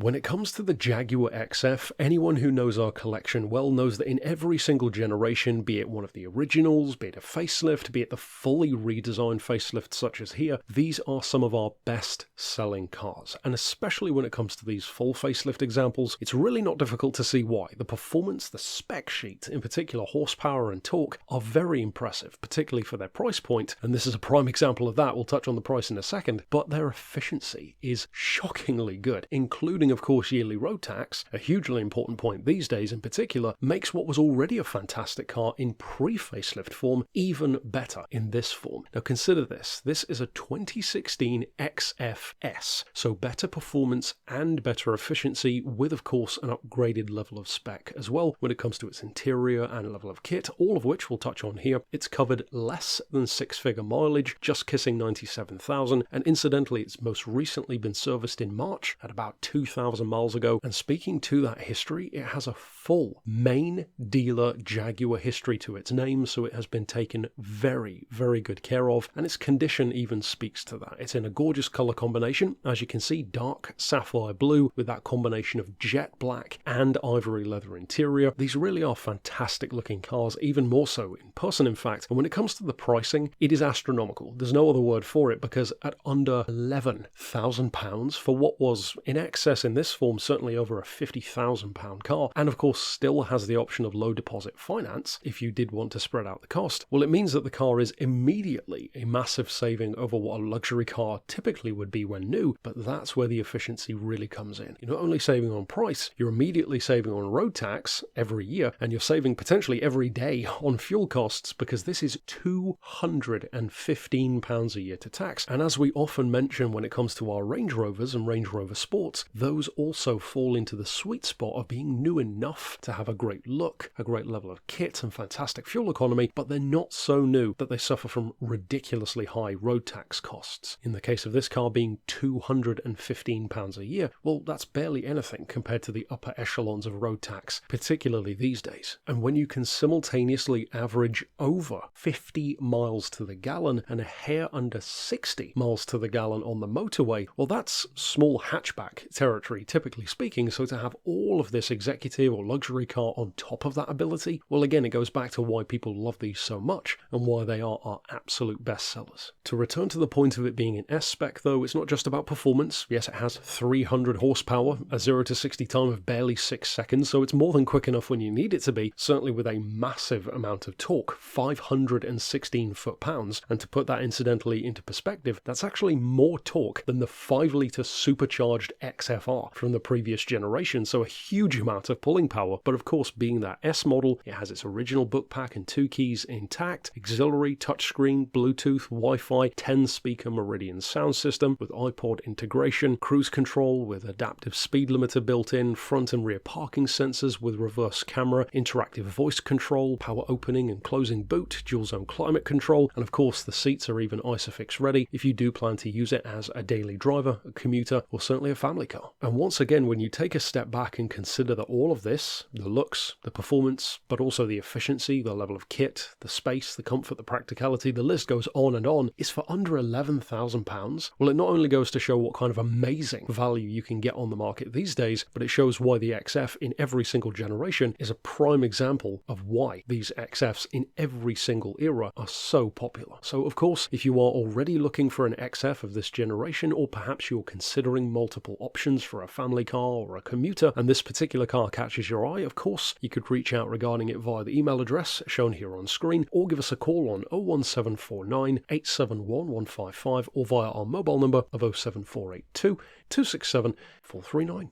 When it comes to the Jaguar XF, anyone who knows our collection well knows that in every single generation, be it one of the originals, be it a facelift, be it the fully redesigned facelift such as here, these are some of our best selling cars. And especially when it comes to these full facelift examples, it's really not difficult to see why. The performance, the spec sheet, in particular horsepower and torque, are very impressive, particularly for their price point. And this is a prime example of that. We'll touch on the price in a second, but their efficiency is shockingly good, including of course yearly road tax, a hugely important point these days in particular, makes what was already a fantastic car in pre-facelift form even better in this form. Now consider this is a 2016 XFS, so better performance and better efficiency with of course an upgraded level of spec as well when it comes to its interior and level of kit, all of which we'll touch on here. It's covered less than six-figure mileage, just kissing 97,000, and incidentally it's most recently been serviced in March at about 2,000 miles ago, and speaking to that history, it has a full main dealer Jaguar history to its name, so it has been taken very, very good care of, and its condition even speaks to that. It's in a gorgeous colour combination, as you can see, dark sapphire blue with that combination of jet black and ivory leather interior. These really are fantastic looking cars, even more so in person in fact, and when it comes to the pricing, it is astronomical. There's no other word for it, because at under £11,000 for what was in excess in this form certainly over a £50,000 car, and of course still has the option of low deposit finance if you did want to spread out the cost, well, it means that the car is immediately a massive saving over what a luxury car typically would be when new, but that's where the efficiency really comes in. You're not only saving on price, you're immediately saving on road tax every year, and you're saving potentially every day on fuel costs, because this is £215 a year to tax. And as we often mention when it comes to our Range Rovers and Range Rover Sports, those also fall into the sweet spot of being new enough to have a great look, a great level of kit and fantastic fuel economy, but they're not so new that they suffer from ridiculously high road tax costs. In the case of this car being £215 a year, well, that's barely anything compared to the upper echelons of road tax, particularly these days. And when you can simultaneously average over 50 miles to the gallon and a hair under 60 miles to the gallon on the motorway, well, that's small hatchback territory, typically speaking. So to have all of this executive or luxury car on top of that ability, well, again, it goes back to why people love these so much and why they are our absolute best sellers. To return to the point of it being an S-Spec though, it's not just about performance. Yes, it has 300 horsepower, a 0 to 60 time of barely 6 seconds, so it's more than quick enough when you need it to be, certainly with a massive amount of torque, 516 foot-pounds, and to put that incidentally into perspective, that's actually more torque than the 5-litre supercharged XFR from the previous generation, so a huge amount of pulling power. But of course, being that S model, it has its original book pack and 2 keys intact, auxiliary, touchscreen, Bluetooth, Wi-Fi, 10-speaker Meridian sound system with iPod integration, cruise control with adaptive speed limiter built in, front and rear parking sensors with reverse camera, interactive voice control, power opening and closing boot, dual zone climate control, and of course the seats are even ISOFIX ready if you do plan to use it as a daily driver, a commuter, or certainly a family car. And once again, when you take a step back and consider that all of this, the looks, the performance, but also the efficiency, the level of kit, the space, the comfort, the practicality, the list goes on, is for under £11,000, well, it not only goes to show what kind of amazing value you can get on the market these days, but it shows why the XF in every single generation is a prime example of why these XFs in every single era are so popular. So of course, if you are already looking for an XF of this generation, or perhaps you're considering multiple options for a family car or a commuter, and this particular car catches your eye, of course, you could reach out regarding it via the email address shown here on screen, or give us a call on 01749 871 155, or via our mobile number of 07482 267 439.